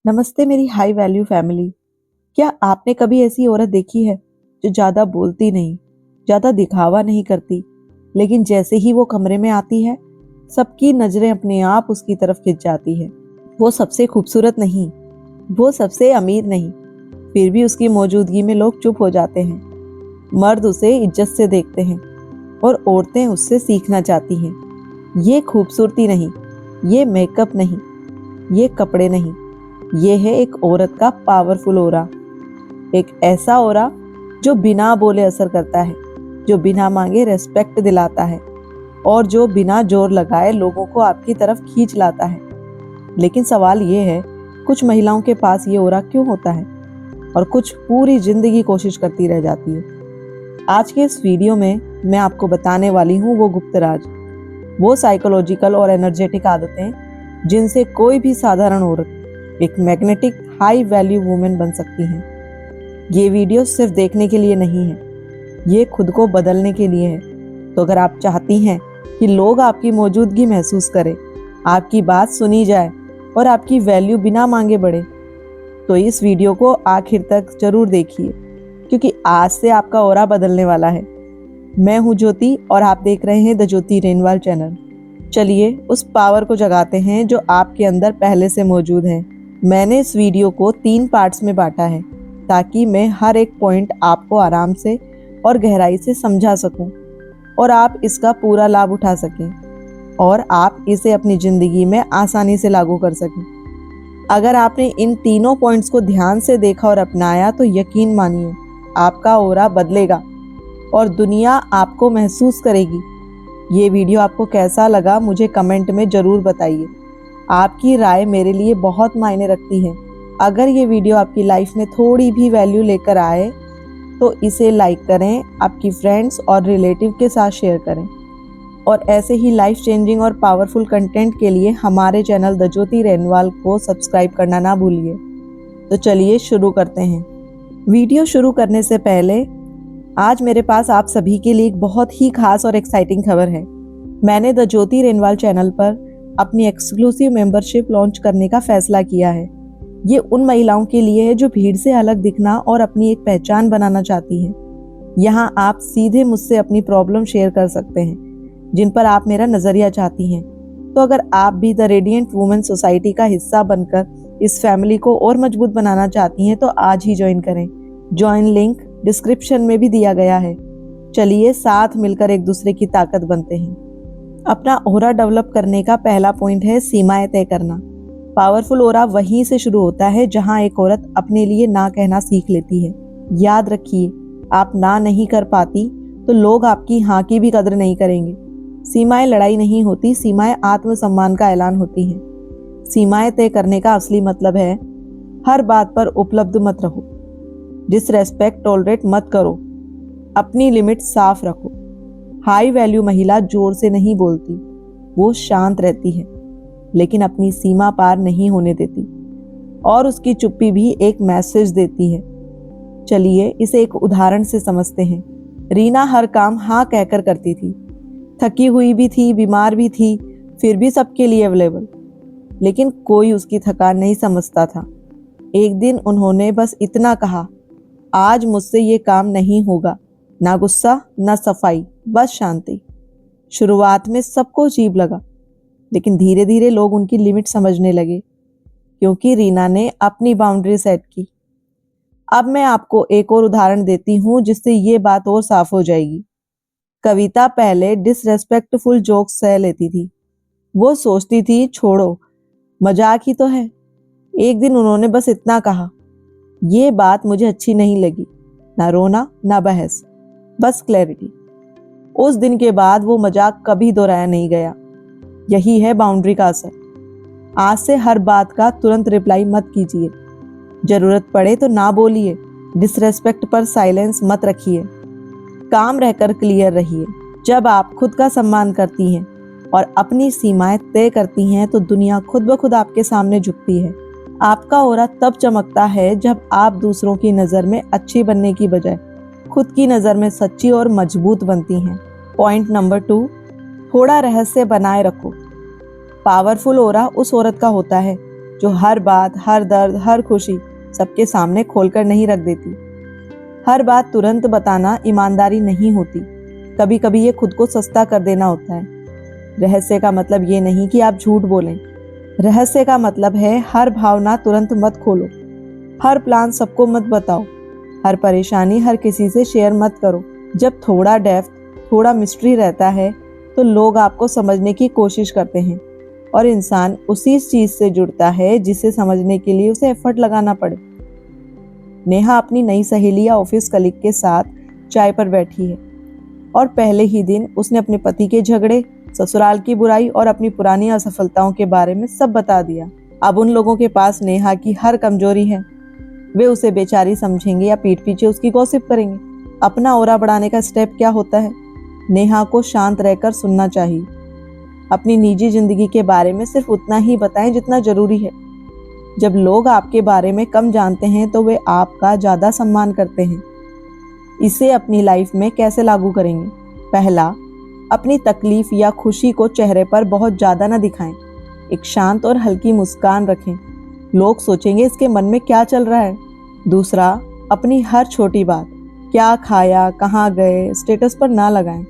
नमस्ते मेरी high value family. क्या आपने कभी ऐसी औरत देखी है जो ज़्यादा बोलती नहीं, ज़्यादा दिखावा नहीं करती, लेकिन जैसे ही वो कमरे में आती है सबकी नज़रें अपने आप उसकी तरफ खिंच जाती है। वो सबसे खूबसूरत नहीं, वो सबसे अमीर नहीं, फिर भी उसकी मौजूदगी में लोग चुप हो जाते हैं। मर्द उसे इज्जत से देखते हैं और औरतें उससे सीखना चाहती हैं। ये खूबसूरती नहीं, ये मेकअप नहीं, ये कपड़े नहीं, ये है एक औरत का पावरफुल ऑरा। एक ऐसा ऑरा जो बिना बोले असर करता है, जो बिना मांगे रेस्पेक्ट दिलाता है और जो बिना जोर लगाए लोगों को आपकी तरफ खींच लाता है। लेकिन सवाल ये है, कुछ महिलाओं के पास ये ऑरा क्यों होता है और कुछ पूरी जिंदगी कोशिश करती रह जाती है। आज के इस वीडियो में मैं आपको बताने वाली हूँ वो गुप्त राज, वो साइकोलॉजिकल और एनर्जेटिक आदतें जिनसे कोई भी साधारण औरत एक मैग्नेटिक हाई वैल्यू वुमेन बन सकती हैं। ये वीडियो सिर्फ देखने के लिए नहीं है, ये खुद को बदलने के लिए है। तो अगर आप चाहती हैं कि लोग आपकी मौजूदगी महसूस करें, आपकी बात सुनी जाए और आपकी वैल्यू बिना मांगे बढ़े, तो इस वीडियो को आखिर तक जरूर देखिए, क्योंकि आज से आपका ऑरा बदलने वाला है। मैं हूँ ज्योति और आप देख रहे हैं द ज्योति रेनवाल चैनल। चलिए उस पावर को जगाते हैं जो आपके अंदर पहले से मौजूद है। मैंने इस वीडियो को 3 पार्ट्स में बांटा है ताकि मैं हर एक पॉइंट आपको आराम से और गहराई से समझा सकूं और आप इसका पूरा लाभ उठा सकें और आप इसे अपनी ज़िंदगी में आसानी से लागू कर सकें। अगर आपने इन तीनों पॉइंट्स को ध्यान से देखा और अपनाया तो यकीन मानिए आपका ऑरा बदलेगा और दुनिया आपको महसूस करेगी। ये वीडियो आपको कैसा लगा मुझे कमेंट में ज़रूर बताइए। आपकी राय मेरे लिए बहुत मायने रखती है। अगर ये वीडियो आपकी लाइफ में थोड़ी भी वैल्यू लेकर आए तो इसे लाइक करें, आपकी फ्रेंड्स और रिलेटिव के साथ शेयर करें और ऐसे ही लाइफ चेंजिंग और पावरफुल कंटेंट के लिए हमारे चैनल द ज्योति रेनवाल को सब्सक्राइब करना ना भूलिए। तो चलिए शुरू करते हैं। वीडियो शुरू करने से पहले आज मेरे पास आप सभी के लिए एक बहुत ही खास और एक्साइटिंग खबर है। मैंने द ज्योति रेनवाल चैनल पर अपनी एक्सक्लूसिव मेंबरशिप लॉन्च करने का फैसला किया है। ये उन महिलाओं के लिए है जो भीड़ से अलग दिखना और अपनी एक पहचान बनाना चाहती हैं। यहाँ आप सीधे मुझसे अपनी प्रॉब्लम शेयर कर सकते हैं जिन पर आप मेरा नजरिया चाहती हैं। तो अगर आप भी द रेडिएंट वुमेन सोसाइटी का हिस्सा बनकर इस फैमिली को और मजबूत बनाना चाहती हैं तो आज ही ज्वाइन करें। ज्वाइन लिंक डिस्क्रिप्शन में भी दिया गया है। चलिए साथ मिलकर एक दूसरे की ताकत बनते हैं। अपना ऑरा डेवलप करने का पहला पॉइंट है सीमाएं तय करना। पावरफुल ऑरा वहीं से शुरू होता है जहां एक औरत अपने लिए ना कहना सीख लेती है। याद रखिए, आप ना नहीं कर पाती तो लोग आपकी हाँ की भी कदर नहीं करेंगे। सीमाएं लड़ाई नहीं होती, सीमाएं आत्मसम्मान का ऐलान होती हैं। सीमाएं तय करने का असली मतलब है हर बात पर उपलब्ध मत रहो, डिसरेस्पेक्ट टॉलरेट मत करो, अपनी लिमिट साफ रखो। हाई वैल्यू महिला जोर से नहीं बोलती, वो शांत रहती है लेकिन अपनी सीमा पार नहीं होने देती और उसकी चुप्पी भी एक मैसेज देती है। चलिए इसे एक उदाहरण से समझते हैं। रीना हर काम हाँ कहकर करती थी, थकी हुई भी थी, बीमार भी थी, फिर भी सबके लिए अवेलेबल। लेकिन कोई उसकी थकान नहीं समझता था। एक दिन उन्होंने बस इतना कहा, आज मुझसे ये काम नहीं होगा। ना गुस्सा ना सफाई, बस शांति। शुरुआत में सबको अजीब लगा, लेकिन धीरे धीरे लोग उनकी लिमिट समझने लगे क्योंकि रीना ने अपनी बाउंड्री सेट की। अब मैं आपको एक और उदाहरण देती हूँ जिससे ये बात और साफ हो जाएगी। कविता पहले डिसरेस्पेक्टफुल जोक्स सह लेती थी। वो सोचती थी छोड़ो, मजाक ही तो है। एक दिन उन्होंने बस इतना कहा, ये बात मुझे अच्छी नहीं लगी। ना रोना ना बहस, बस क्लैरिटी। उस दिन के बाद वो मजाक कभी दोहराया नहीं गया। यही है बाउंड्री का असर। आज से हर बात का तुरंत रिप्लाई मत कीजिए। जरूरत पड़े तो ना बोलिए, डिसरेस्पेक्ट पर साइलेंस मत रखिए। काम रहकर क्लियर रहिए। जब आप खुद का सम्मान करती हैं और अपनी सीमाएं तय करती हैं तो दुनिया खुद ब खुद आपके सामने झुकती है। आपका ऑरा तब चमकता है जब आप दूसरों की नज़र में अच्छी बनने की बजाय खुद की नज़र में सच्ची और मजबूत बनती हैं। पॉइंट नंबर 2, थोड़ा रहस्य बनाए रखो। पावरफुल ऑरा उस औरत का होता है जो हर बात, हर दर्द, हर खुशी सबके सामने खोलकर नहीं रख देती। हर बात तुरंत बताना ईमानदारी नहीं होती, कभी कभी ये खुद को सस्ता कर देना होता है। रहस्य का मतलब ये नहीं कि आप झूठ बोलें, रहस्य का मतलब है हर भावना तुरंत मत खोलो, हर प्लान सबको मत बताओ, हर परेशानी हर किसी से शेयर मत करो। जब थोड़ा डेप्थ, थोड़ा मिस्ट्री रहता है तो लोग आपको समझने की कोशिश करते हैं और इंसान उसी चीज से जुड़ता है जिसे समझने के लिए उसे एफर्ट लगाना पड़े। नेहा अपनी नई सहेली या ऑफिस कलीग के साथ चाय पर बैठी है और पहले ही दिन उसने अपने पति के झगड़े, ससुराल की बुराई और अपनी पुरानी असफलताओं के बारे में सब बता दिया। अब उन लोगों के पास नेहा की हर कमजोरी है। वे उसे बेचारी समझेंगे या पीठ पीछे उसकी गॉसिप करेंगे। अपना ऑरा बढ़ाने का स्टेप क्या होता है? नेहा को शांत रहकर सुनना चाहिए। अपनी निजी जिंदगी के बारे में सिर्फ उतना ही बताएं जितना जरूरी है। जब लोग आपके बारे में कम जानते हैं तो वे आपका ज्यादा सम्मान करते हैं। इसे अपनी लाइफ में कैसे लागू करेंगे? पहला, अपनी तकलीफ या खुशी को चेहरे पर बहुत ज्यादा न दिखाएं। एक शांत और हल्की मुस्कान रखें, लोग सोचेंगे इसके मन में क्या चल रहा है। दूसरा, अपनी हर छोटी बात, क्या खाया, कहाँ गए, स्टेटस पर ना लगाएं।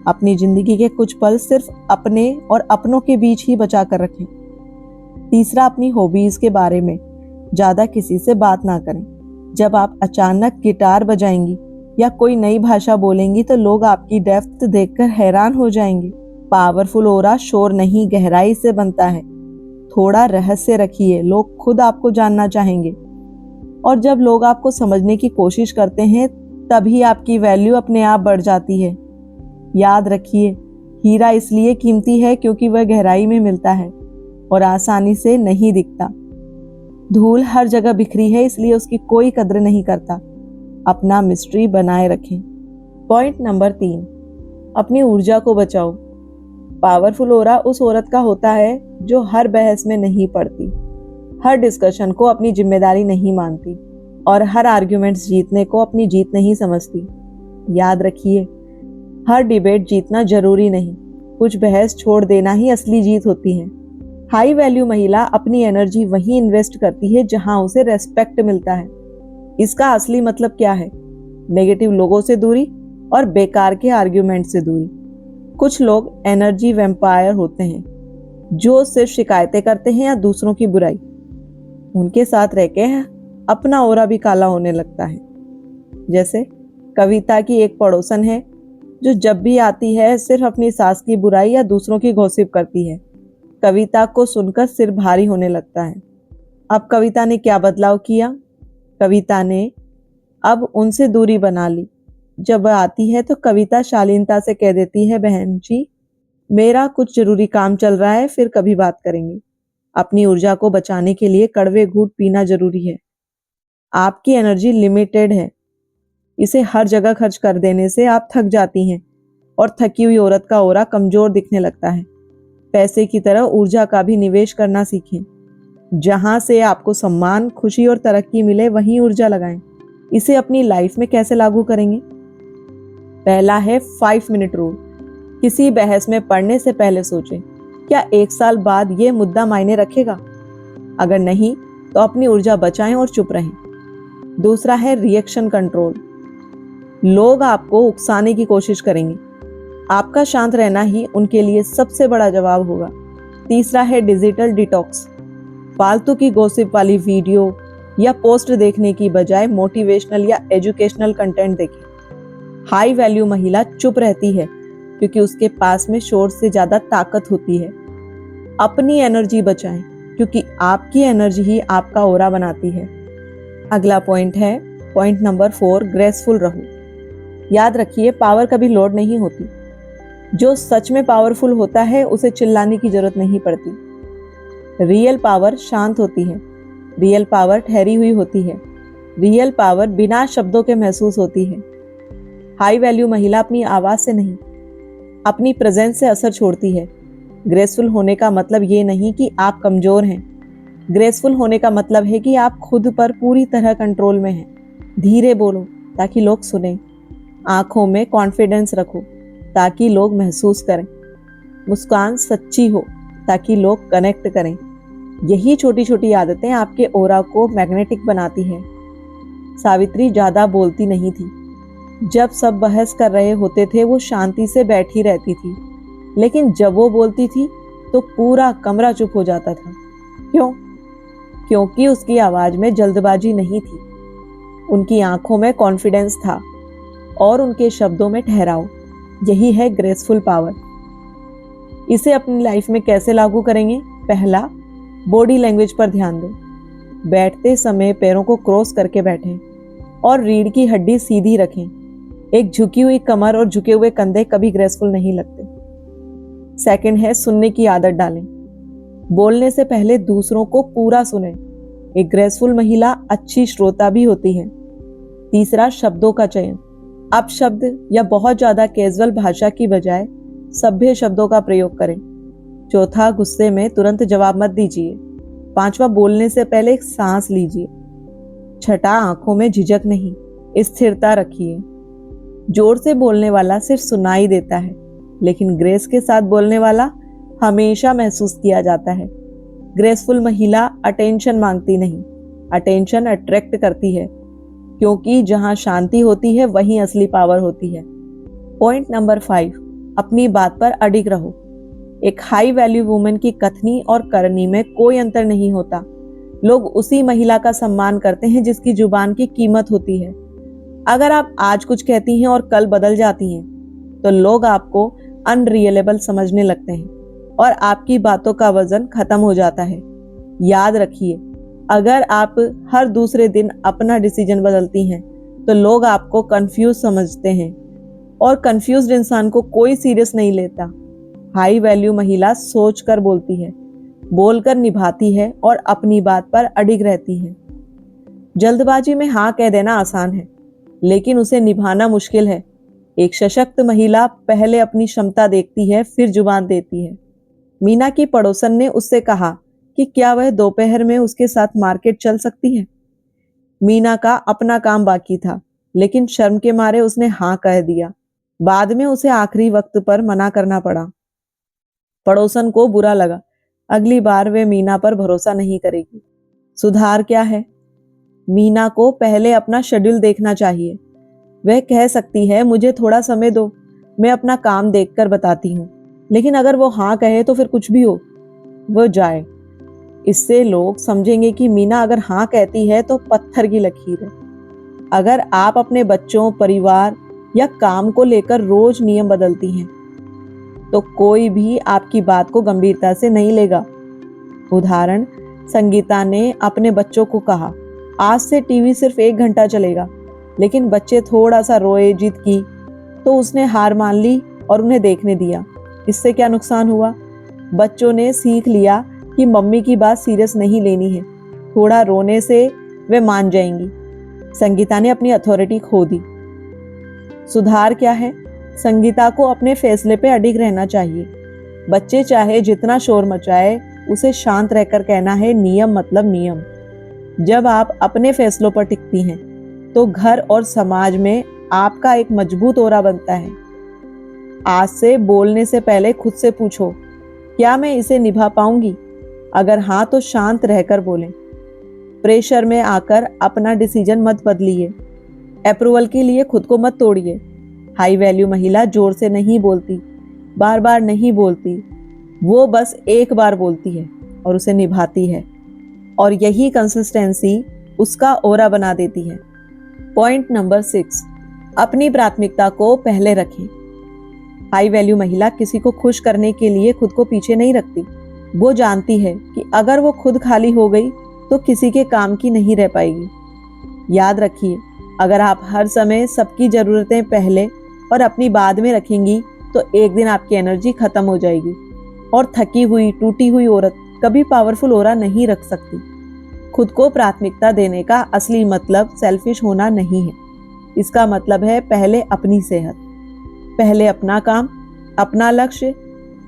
अपनी जिंदगी के कुछ पल सिर्फ अपने और अपनों के बीच ही बचा कर रखें। तीसरा, अपनी हॉबीज के बारे में ज्यादा किसी से बात ना करें। जब आप अचानक गिटार बजाएंगी या कोई नई भाषा बोलेंगी तो लोग आपकी डेप्थ देखकर हैरान हो जाएंगे। पावरफुल ऑरा शोर नहीं, गहराई से बनता है। थोड़ा रहस्य रखिए, लोग खुद आपको जानना चाहेंगे। और जब लोग आपको समझने की कोशिश करते हैं तभी आपकी वैल्यू अपने आप बढ़ जाती है। याद रखिए, हीरा इसलिए कीमती है क्योंकि वह गहराई में मिलता है और आसानी से नहीं दिखता। धूल हर जगह बिखरी है इसलिए उसकी कोई कद्र नहीं करता। अपना मिस्ट्री बनाए रखें। पॉइंट नंबर 3, अपनी ऊर्जा को बचाओ। पावरफुल ऑरा उस औरत का होता है जो हर बहस में नहीं पड़ती, हर डिस्कशन को अपनी जिम्मेदारी नहीं मानती और हर आर्ग्यूमेंट्स जीतने को अपनी जीत नहीं समझती। याद रखिए, हर डिबेट जीतना जरूरी नहीं, कुछ बहस छोड़ देना ही असली जीत होती है। हाई वैल्यू महिला अपनी एनर्जी वहीं इन्वेस्ट करती है जहां उसे रेस्पेक्ट मिलता है। इसका असली मतलब क्या है? नेगेटिव लोगों से दूरी और बेकार के आर्ग्यूमेंट से दूरी। कुछ लोग एनर्जी वैम्पायर होते हैं जो सिर्फ शिकायतें करते हैं या दूसरों की बुराई। उनके साथ रह के अपना ऑरा भी काला होने लगता है। जैसे कविता की एक पड़ोसन है जो जब भी आती है सिर्फ अपनी सास की बुराई या दूसरों की गॉसिप करती है। कविता को सुनकर सिर भारी होने लगता है। अब कविता ने क्या बदलाव किया? कविता ने अब उनसे दूरी बना ली। जब वह आती है तो कविता शालीनता से कह देती है, बहन जी मेरा कुछ जरूरी काम चल रहा है, फिर कभी बात करेंगे। अपनी ऊर्जा को बचाने के लिए कड़वे घूंट पीना जरूरी है। आपकी एनर्जी लिमिटेड है, इसे हर जगह खर्च कर देने से आप थक जाती हैं और थकी हुई औरत का ऑरा कमजोर दिखने लगता है। पैसे की तरह ऊर्जा का भी निवेश करना सीखें। जहां से आपको सम्मान, खुशी और तरक्की मिले वहीं ऊर्जा लगाएं। इसे अपनी लाइफ में कैसे लागू करेंगे? पहला है 5 मिनट रूल। किसी बहस में पढ़ने से पहले सोचें, क्या 1 साल बाद यह मुद्दा मायने रखेगा? अगर नहीं तो अपनी ऊर्जा बचाएं और चुप रहें। दूसरा है रिएक्शन कंट्रोल। लोग आपको उकसाने की कोशिश करेंगे, आपका शांत रहना ही उनके लिए सबसे बड़ा जवाब होगा। तीसरा है डिजिटल डिटॉक्स। फालतू की गॉसिप वाली वीडियो या पोस्ट देखने की बजाय मोटिवेशनल या एजुकेशनल कंटेंट देखें। हाई वैल्यू महिला चुप रहती है क्योंकि उसके पास में शोर से ज्यादा ताकत होती है। अपनी एनर्जी बचाएं क्योंकि आपकी एनर्जी ही आपका ऑरा बनाती है। अगला पॉइंट है पॉइंट नंबर 4, ग्रेसफुल रहो। याद रखिए, पावर कभी लोड नहीं होती। जो सच में पावरफुल होता है उसे चिल्लाने की जरूरत नहीं पड़ती। रियल पावर शांत होती है, रियल पावर ठहरी हुई होती है, रियल पावर बिना शब्दों के महसूस होती है। हाई वैल्यू महिला अपनी आवाज से नहीं, अपनी प्रेजेंस से असर छोड़ती है। ग्रेसफुल होने का मतलब ये नहीं कि आप कमजोर हैं। ग्रेसफुल होने का मतलब है कि आप खुद पर पूरी तरह कंट्रोल में हैं। धीरे बोलो ताकि लोग सुने। आंखों में कॉन्फिडेंस रखो ताकि लोग महसूस करें। मुस्कान सच्ची हो ताकि लोग कनेक्ट करें। यही छोटी छोटी आदतें आपके ऑरा को मैग्नेटिक बनाती है। सावित्री ज्यादा बोलती नहीं थी। जब सब बहस कर रहे होते थे वो शांति से बैठी रहती थी, लेकिन जब वो बोलती थी तो पूरा कमरा चुप हो जाता था। क्यों? क्योंकि उसकी आवाज में जल्दबाजी नहीं थी, उनकी आंखों में कॉन्फिडेंस था और उनके शब्दों में ठहराव। यही है ग्रेसफुल पावर। इसे अपनी लाइफ में कैसे लागू करेंगे? पहला, बॉडी लैंग्वेज पर ध्यान दें। बैठते समय पैरों को क्रॉस करके बैठें और रीढ़ की हड्डी सीधी रखें। एक झुकी हुई कमर और झुके हुए कंधे कभी ग्रेसफुल नहीं लगते। सेकंड है, सुनने की आदत डालें। बोलने से पहले दूसरों को पूरा सुनें। एक ग्रेसफुल महिला अच्छी श्रोता भी होती है। तीसरा, शब्दों का चयन। अपशब्द या बहुत ज्यादा कैजुअल भाषा की बजाय सभ्य शब्दों का प्रयोग करें। चौथा, गुस्से में तुरंत जवाब मत दीजिए। पांचवा, बोलने से पहले एक सांस लीजिए। छठा, आंखों में झिझक नहीं, स्थिरता रखिए। जोर से बोलने वाला सिर्फ सुनाई देता है, लेकिन ग्रेस के साथ बोलने वाला हमेशा महसूस किया जाता है। ग्रेसफुल महिला अटेंशन मांगती नहीं, अटेंशन अट्रैक्ट करती है, क्योंकि जहां शांति होती है वहीं असली पावर होती है। पॉइंट नंबर 5, अपनी बात पर अडिग रहो। एक हाई वैल्यू वुमेन की कथनी और करनी में कोई अंतर नहीं होता। लोग उसी महिला का सम्मान करते हैं जिसकी जुबान की कीमत होती है। अगर आप आज कुछ कहती हैं और कल बदल जाती हैं, तो लोग आपको अनरियलेबल समझने लगते हैं और आपकी बातों का वजन खत्म हो जाता है। याद रखिए, अगर आप हर दूसरे दिन अपना डिसीजन बदलती हैं, तो लोग आपको कंफ्यूज समझते हैं और कंफ्यूज्ड इंसान को कोई सीरियस नहीं लेता। हाई वैल्यू महिला सोच कर बोलती है, बोलकर निभाती है और अपनी बात पर अडिग रहती है। जल्दबाजी में हाँ कह देना आसान है, लेकिन उसे निभाना मुश्किल है। एक सशक्त महिला पहले अपनी क्षमता देखती है, फिर जुबान देती है। मीना की पड़ोसन ने उससे कहा कि क्या वह दोपहर में उसके साथ मार्केट चल सकती है। मीना का अपना काम बाकी था, लेकिन शर्म के मारे उसने हाँ कह दिया। बाद में उसे आखिरी वक्त पर मना करना पड़ा। पड़ोसन को बुरा लगा। अगली बार वे मीना पर भरोसा नहीं करेगी। सुधार क्या है? मीना को पहले अपना शेड्यूल देखना चाहिए। वह कह सकती है, मुझे थोड़ा समय दो, मैं अपना काम देखकर बताती हूँ। लेकिन अगर वो हाँ कहे तो फिर कुछ भी हो, वो जाए। इससे लोग समझेंगे कि मीना अगर हाँ कहती है तो पत्थर की लकीर है। अगर आप अपने बच्चों, परिवार या काम को लेकर रोज नियम बदलती हैं, तो कोई भी आपकी बात को गंभीरता से नहीं लेगा। उदाहरण, संगीता ने अपने बच्चों को कहा, आज से टीवी सिर्फ 1 घंटा चलेगा, लेकिन बच्चे थोड़ा सा रोए, जिद की, तो उसने हार मान ली और उन्हें देखने दिया। इससे क्या नुकसान हुआ? बच्चों ने सीख लिया कि मम्मी की बात सीरियस नहीं लेनी है। थोड़ा रोने से वे मान जाएंगी। संगीता ने अपनी अथॉरिटी खो दी। सुधार क्या है? संगीता को अपने फैसले पे अडिग रहना चाहिए। बच्चे चाहे जितना शोर मचाए, उसे शांत रहकर कहना है, नियम मतलब नियम। जब आप अपने फैसलों पर टिकती हैं, तो घर और समाज में आपका एक मजबूत ऑरा बनता है। आज से बोलने से पहले खुद से पूछो, क्या मैं इसे निभा पाऊंगी? अगर हाँ, तो शांत रहकर बोलें। प्रेशर में आकर अपना डिसीजन मत बदलिए। अप्रूवल के लिए खुद को मत तोड़िए। हाई वैल्यू महिला जोर से नहीं बोलती, बार बार नहीं बोलती, वो बस एक बार बोलती है और उसे निभाती है, और यही कंसिस्टेंसी उसका ऑरा बना देती है। पॉइंट नंबर 6, अपनी प्राथमिकता को पहले रखें। हाई वैल्यू महिला किसी को खुश करने के लिए खुद को पीछे नहीं रखती। वो जानती है कि अगर वो खुद खाली हो गई तो किसी के काम की नहीं रह पाएगी। याद रखिए, अगर आप हर समय सबकी जरूरतें पहले और अपनी बाद में रखेंगी, तो एक दिन आपकी एनर्जी खत्म हो जाएगी और थकी हुई, टूटी हुई औरत कभी पावरफुल ऑरा नहीं रख सकती। खुद को प्राथमिकता देने का असली मतलब सेल्फिश होना नहीं है। इसका मतलब है पहले अपनी सेहत, पहले अपना काम, अपना लक्ष्य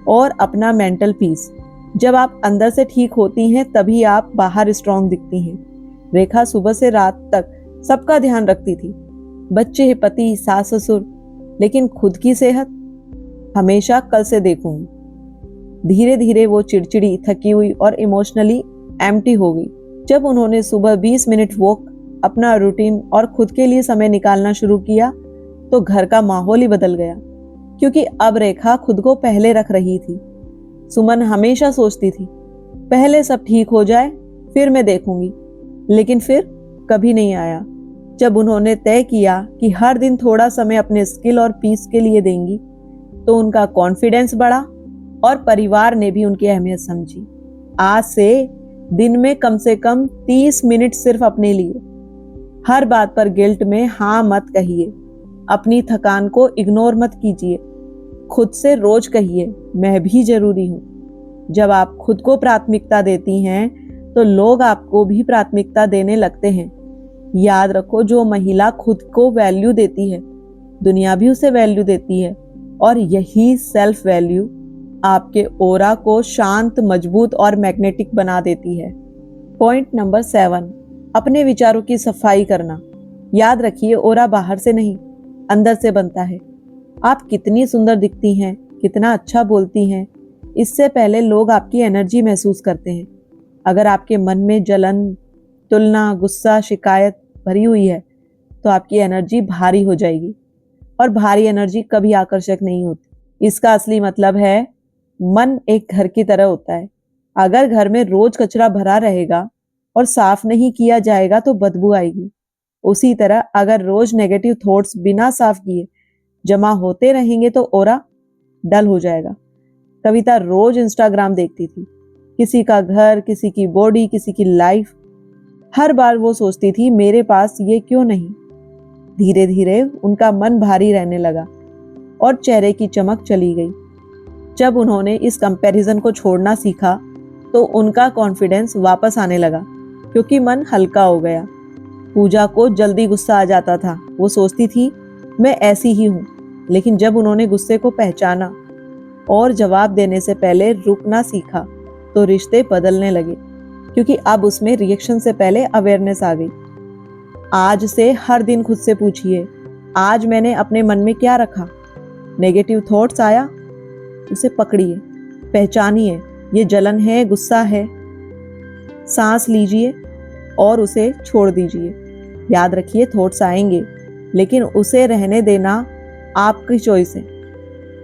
और अपना मेंटल पीस। जब आप अंदर से ठीक होती हैं, तभी आप बाहर स्ट्रांग दिखती हैं। रेखा सुबह से रात तक सबका ध्यान रखती थी, बच्चे, पति, सास, ससुर, लेकिन खुद की सेहत हमेशा कल से देखूंगी। धीरे धीरे वो चिड़चिड़ी, थकी हुई और इमोशनली एम्प्टी हो गई। जब उन्होंने सुबह 20 मिनट वॉक, अपना रूटीन और खुद के लिए समय निकालना शुरू किया तो घर का माहौल ही बदल गया, क्योंकि अब रेखा खुद को पहले रख रही थी। सुमन हमेशा सोचती थी पहले सब ठीक हो जाए फिर मैं देखूंगी, लेकिन फिर कभी नहीं आया। जब उन्होंने तय किया कि हर दिन थोड़ा समय अपने स्किल और पीस के लिए देंगी तो उनका कॉन्फिडेंस बढ़ा और परिवार ने भी उनकी अहमियत समझी। आज से दिन में कम से कम 30 मिनट सिर्फ अपने लिए। हर बात पर गिल्ट में हाँ मत कहिए, अपनी थकान को इग्नोर मत कीजिए, खुद से रोज कहिए मैं भी जरूरी हूँ। जब आप खुद को प्राथमिकता देती हैं तो लोग आपको भी प्राथमिकता देने लगते हैं। याद रखो, जो महिला खुद को वैल्यू देती है दुनिया भी उसे वैल्यू देती है, और यही सेल्फ वैल्यू आपके ऑरा को शांत, मजबूत और मैग्नेटिक बना देती है। पॉइंट नंबर 7, अपने विचारों की सफाई करना। याद रखिए, ऑरा बाहर से नहीं अंदर से बनता है। आप कितनी सुंदर दिखती हैं, कितना अच्छा बोलती हैं, इससे पहले लोग आपकी एनर्जी महसूस करते हैं। अगर आपके मन में जलन, तुलना, गुस्सा, शिकायत भरी हुई है तो आपकी एनर्जी भारी हो जाएगी, और भारी एनर्जी कभी आकर्षक नहीं होती। इसका असली मतलब है मन एक घर की तरह होता है। अगर घर में रोज कचरा भरा रहेगा और साफ नहीं किया जाएगा तो बदबू आएगी। उसी तरह अगर रोज नेगेटिव थॉट्स बिना साफ किए जमा होते रहेंगे तो ऑरा डल हो जाएगा। कविता रोज इंस्टाग्राम देखती थी, किसी का घर, किसी की बॉडी, किसी की लाइफ। हर बार वो सोचती थी मेरे पास ये क्यों नहीं। धीरे धीरे उनका मन भारी रहने लगा और चेहरे की चमक चली गई। जब उन्होंने इस कंपैरिजन को छोड़ना सीखा तो उनका कॉन्फिडेंस वापस आने लगा, क्योंकि मन हल्का हो गया। पूजा को जल्दी गुस्सा आ जाता था। वो सोचती थी मैं ऐसी ही हूँ, लेकिन जब उन्होंने गुस्से को पहचाना और जवाब देने से पहले रुकना सीखा तो रिश्ते बदलने लगे, क्योंकि अब उसमें रिएक्शन से पहले अवेयरनेस आ गई। आज से हर दिन खुद से पूछिए, आज मैंने अपने मन में क्या रखा। नेगेटिव थॉट्स आया, उसे पकड़िए, पहचानिए ये जलन है, गुस्सा है। सांस लीजिए और उसे छोड़ दीजिए। याद रखिए, थॉट्स आएंगे लेकिन उसे रहने देना आपकी चॉइस है।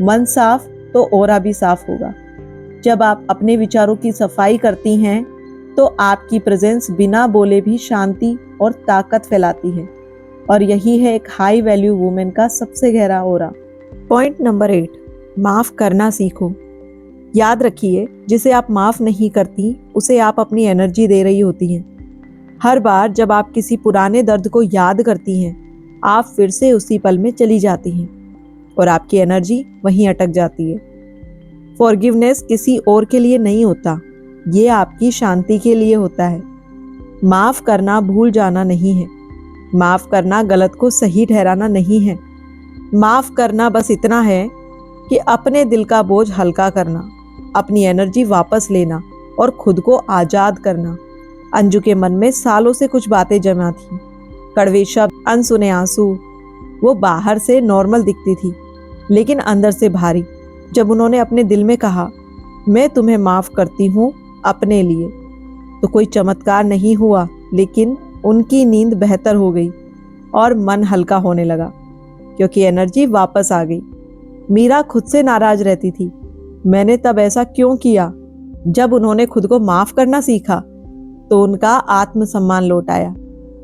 मन साफ तो ऑरा भी साफ होगा। जब आप अपने विचारों की सफाई करती हैं तो आपकी प्रेजेंस बिना बोले भी शांति और ताकत फैलाती है, और यही है एक हाई वैल्यू वुमेन का सबसे गहरा ऑरा। पॉइंट नंबर 8, माफ करना सीखो। याद रखिए, जिसे आप माफ नहीं करती उसे आप अपनी एनर्जी दे रही होती हैं। हर बार जब आप किसी पुराने दर्द को याद करती हैं आप फिर से उसी पल में चली जाती हैं और आपकी एनर्जी वहीं अटक जाती है। फॉरगिवनेस किसी और के लिए नहीं होता, ये आपकी शांति के लिए होता है। माफ करना भूल जाना नहीं है, माफ करना गलत को सही ठहराना नहीं है। माफ करना बस इतना है कि अपने दिल का बोझ हल्का करना, अपनी एनर्जी वापस लेना और खुद को आजाद करना। अंजू के मन में सालों से कुछ बातें जमा थी, कड़वे शब्द, अनसुने आंसू। वो बाहर से नॉर्मल दिखती थी लेकिन अंदर से भारी। जब उन्होंने अपने दिल में कहा मैं तुम्हें माफ करती हूँ अपने लिए, तो कोई चमत्कार नहीं हुआ, लेकिन उनकी नींद बेहतर हो गई और मन हल्का होने लगा, क्योंकि एनर्जी वापस आ गई। मीरा खुद से नाराज रहती थी, मैंने तब ऐसा क्यों किया। जब उन्होंने खुद को माफ करना सीखा तो उनका आत्मसम्मान लौट आया।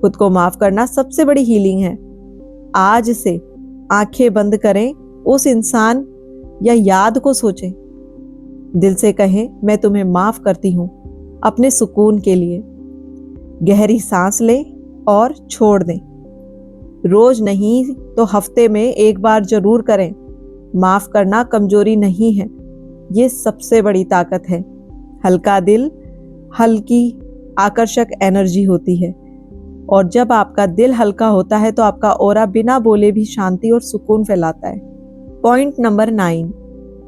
खुद को माफ करना सबसे बड़ी हीलिंग है। आज से आंखें बंद करें, उस इंसान या याद को सोचें, दिल से कहें मैं तुम्हें माफ करती हूँ अपने सुकून के लिए। गहरी सांस लें और छोड़ दें। रोज नहीं तो हफ्ते में एक बार जरूर करें। माफ करना कमजोरी नहीं है, ये सबसे बड़ी ताकत है। हल्का दिल, हल्की आकर्षक एनर्जी होती है, और जब आपका दिल हल्का होता है तो आपका ऑरा बिना बोले भी शांति और सुकून फैलाता है। पॉइंट नंबर 9,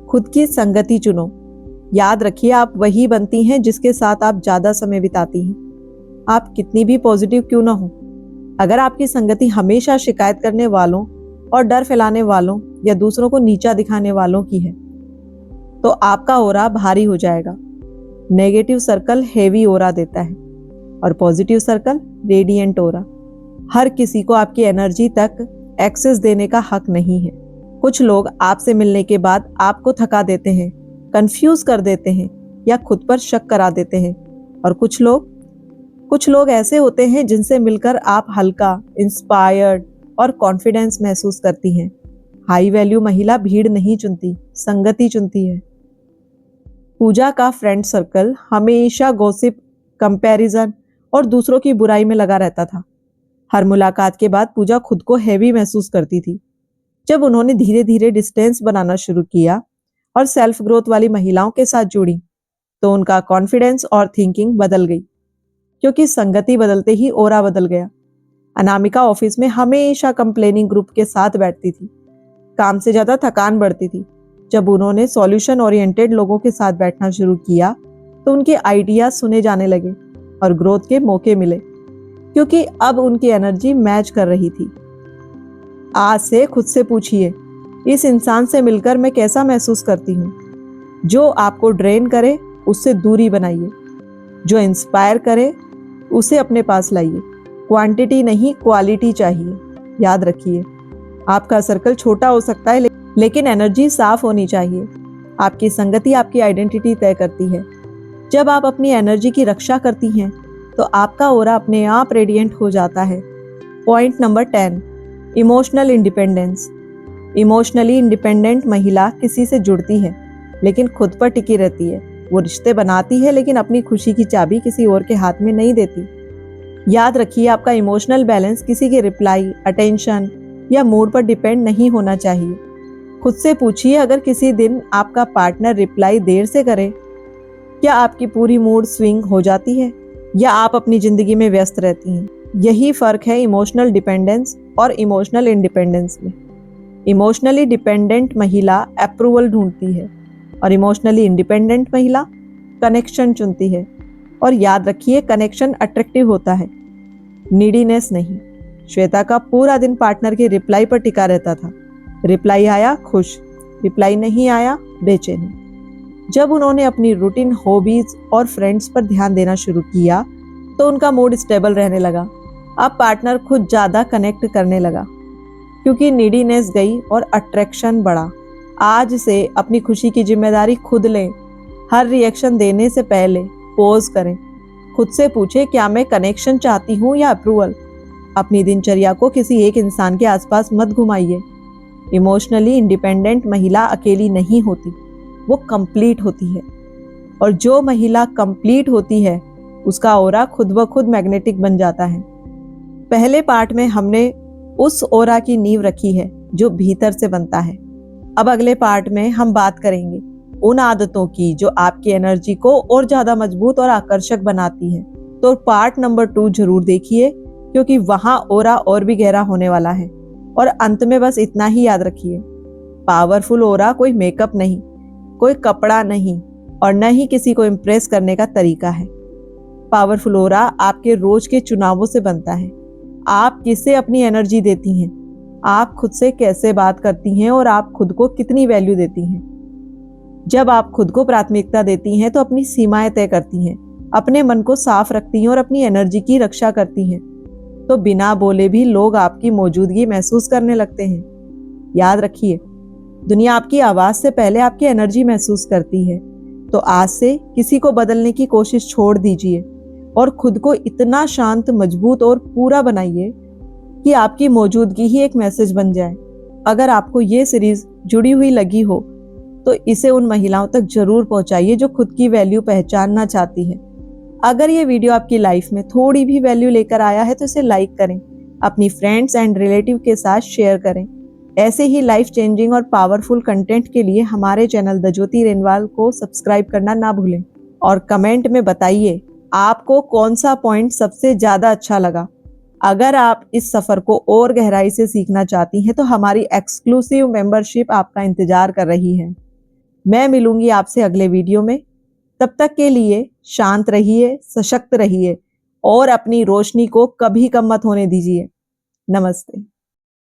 खुद की संगति चुनो। याद रखिए, आप वही बनती हैं जिसके साथ आप ज्यादा समय बिताती हैं, आप कितनी भी पॉजिटिव क्यों ना हो। अगर आपकी संगति हमेशा शिकायत करने वालों और डर फैलाने वालों या दूसरों को नीचा दिखाने वालों की है तो आपका ऑरा भारी हो जाएगा। नेगेटिव सर्कल हेवी ओरा देता है और पॉजिटिव सर्कल रेडिएंट ओरा। हर किसी को आपकी एनर्जी तक एक्सेस देने का हक नहीं है। कुछ लोग आपसे मिलने के बाद आपको थका देते हैं, कंफ्यूज कर देते हैं या खुद पर शक करा देते हैं। और कुछ लोग ऐसे होते हैं जिनसे मिलकर आप हल्का, इंस्पायर्ड और कॉन्फिडेंस महसूस करती हैं। हाई वैल्यू महिला भीड़ नहीं चुनती, संगति चुनती है। पूजा का फ्रेंड सर्कल हमेशा गॉसिप, कंपैरिजन और दूसरों की बुराई में लगा रहता था। हर मुलाकात के बाद पूजा खुद को हैवी महसूस करती थी। जब उन्होंने धीरे धीरे डिस्टेंस बनाना शुरू किया और सेल्फ ग्रोथ वाली महिलाओं के साथ जुड़ी, तो उनका कॉन्फिडेंस और थिंकिंग बदल गई, क्योंकि संगति बदलते ही ओरा बदल गया। अनामिका ऑफिस में हमेशा कंप्लेनिंग ग्रुप के साथ बैठती थी। काम से ज्यादा थकान बढ़ती थी। जब उन्होंने सॉल्यूशन ओरिएंटेड लोगों के साथ बैठना शुरू किया, तो उनके आइडियाज सुने जाने लगे और ग्रोथ के मौके मिले, क्योंकि अब उनकी एनर्जी मैच कर रही थी। आज से खुद से पूछिए, इस इंसान से मिलकर मैं कैसा महसूस करती हूँ। जो आपको ड्रेन करे उससे दूरी बनाइए, जो इंस्पायर करे उसे अपने पास लाइए। क्वांटिटी नहीं, क्वालिटी चाहिए। याद रखिए, आपका सर्कल छोटा हो सकता है, लेकिन एनर्जी साफ होनी चाहिए। आपकी संगति आपकी आइडेंटिटी तय करती है। जब आप अपनी एनर्जी की रक्षा करती हैं, तो आपका ओरा अपने आप रेडिएंट हो जाता है। Point number 10, emotional independence. Emotionally independent महिला किसी से जुड़ती है, लेकिन खुद पर टिकी रहती है। वो रिश्ते बनाती है, लेकिन अपनी खुशी की चाबी किसी और के हाथ में नहीं देती। याद रखिए, आपका इमोशनल बैलेंस किसी के रिप्लाई, अटेंशन या मूड पर डिपेंड नहीं होना चाहिए। खुद से पूछिए, अगर किसी दिन आपका पार्टनर रिप्लाई देर से करे, क्या आपकी पूरी मूड स्विंग हो जाती है या आप अपनी जिंदगी में व्यस्त रहती हैं? यही फर्क है इमोशनल डिपेंडेंस और इमोशनल इंडिपेंडेंस में। इमोशनली डिपेंडेंट महिला अप्रूवल ढूंढती है और इमोशनली इंडिपेंडेंट महिला कनेक्शन चुनती है। और याद रखिए, कनेक्शन अट्रैक्टिव होता है, नीडीनेस नहीं। श्वेता का पूरा दिन पार्टनर के रिप्लाई पर टिका रहता था। रिप्लाई आया खुश, रिप्लाई नहीं आया बेचैनी। जब उन्होंने अपनी रूटीन, हॉबीज और फ्रेंड्स पर ध्यान देना शुरू किया, तो उनका मूड स्टेबल रहने लगा। अब पार्टनर खुद ज्यादा कनेक्ट करने लगा, क्योंकि नीडीनेस गई और अट्रैक्शन बढ़ा। आज से अपनी खुशी की जिम्मेदारी खुद लें। हर रिएक्शन देने से पहले पॉज करें। खुद से पूछें, क्या मैं कनेक्शन चाहती हूँ या अप्रूवल? अपनी दिनचर्या को किसी एक इंसान के आसपास मत घुमाइए। इमोशनली इंडिपेंडेंट महिला अकेली नहीं होती, वो कंप्लीट होती है। और जो महिला कंप्लीट होती है, उसका ओरा खुद ब खुद मैग्नेटिक बन जाता है। पहले पार्ट में हमने उस ओरा की नींव रखी है जो भीतर से बनता है। अब अगले पार्ट में हम बात करेंगे उन आदतों की जो आपकी एनर्जी को और ज्यादा मजबूत और आकर्षक बनाती है। तो पार्ट नंबर 2 जरूर देखिए, क्योंकि वहां ओरा और भी गहरा होने वाला है। और अंत में बस इतना ही याद रखिए, पावरफुल ओरा कोई मेकअप नहीं, कोई कपड़ा नहीं, और न ही किसी को इम्प्रेस करने का तरीका है। पावरफुल ओरा आपके रोज के चुनावों से बनता है। आप किससे अपनी एनर्जी देती हैं, आप खुद से कैसे बात करती हैं और आप खुद को कितनी वैल्यू देती हैं। जब आप खुद को प्राथमिकता देती हैं, तो अपनी सीमाएं तय करती हैं, अपने मन को साफ रखती हैं और अपनी एनर्जी की रक्षा करती हैं, तो बिना बोले भी लोग आपकी मौजूदगी महसूस करने लगते हैं। याद रखिए, दुनिया आपकी आवाज से पहले आपकी एनर्जी महसूस करती है। तो आज से किसी को बदलने की कोशिश छोड़ दीजिए और खुद को इतना शांत, मजबूत और पूरा बनाइए कि आपकी मौजूदगी ही एक मैसेज बन जाए। अगर आपको ये सीरीज जुड़ी हुई लगी हो, तो इसे उन महिलाओं तक जरूर पहुंचाइए जो खुद की वैल्यू पहचानना चाहती हैं। अगर ये वीडियो आपकी लाइफ में थोड़ी भी वैल्यू लेकर आया है, तो इसे लाइक करें, अपनी फ्रेंड्स एंड रिलेटिव के साथ शेयर करें। ऐसे ही लाइफ चेंजिंग और पावरफुल कंटेंट के लिए हमारे चैनल द ज्योति रेनवाल को सब्सक्राइब करना ना भूलें। और कमेंट में बताइए आपको कौन सा पॉइंट सबसे ज्यादा अच्छा लगा। अगर आप इस सफर को और गहराई से सीखना चाहती हैं, तो हमारी एक्सक्लूसिव मेंबरशिप आपका इंतजार कर रही है। मैं मिलूंगी आपसे अगले वीडियो में। तब तक के लिए शांत रहिए, सशक्त रहिए और अपनी रोशनी को कभी कम मत होने दीजिए। नमस्ते।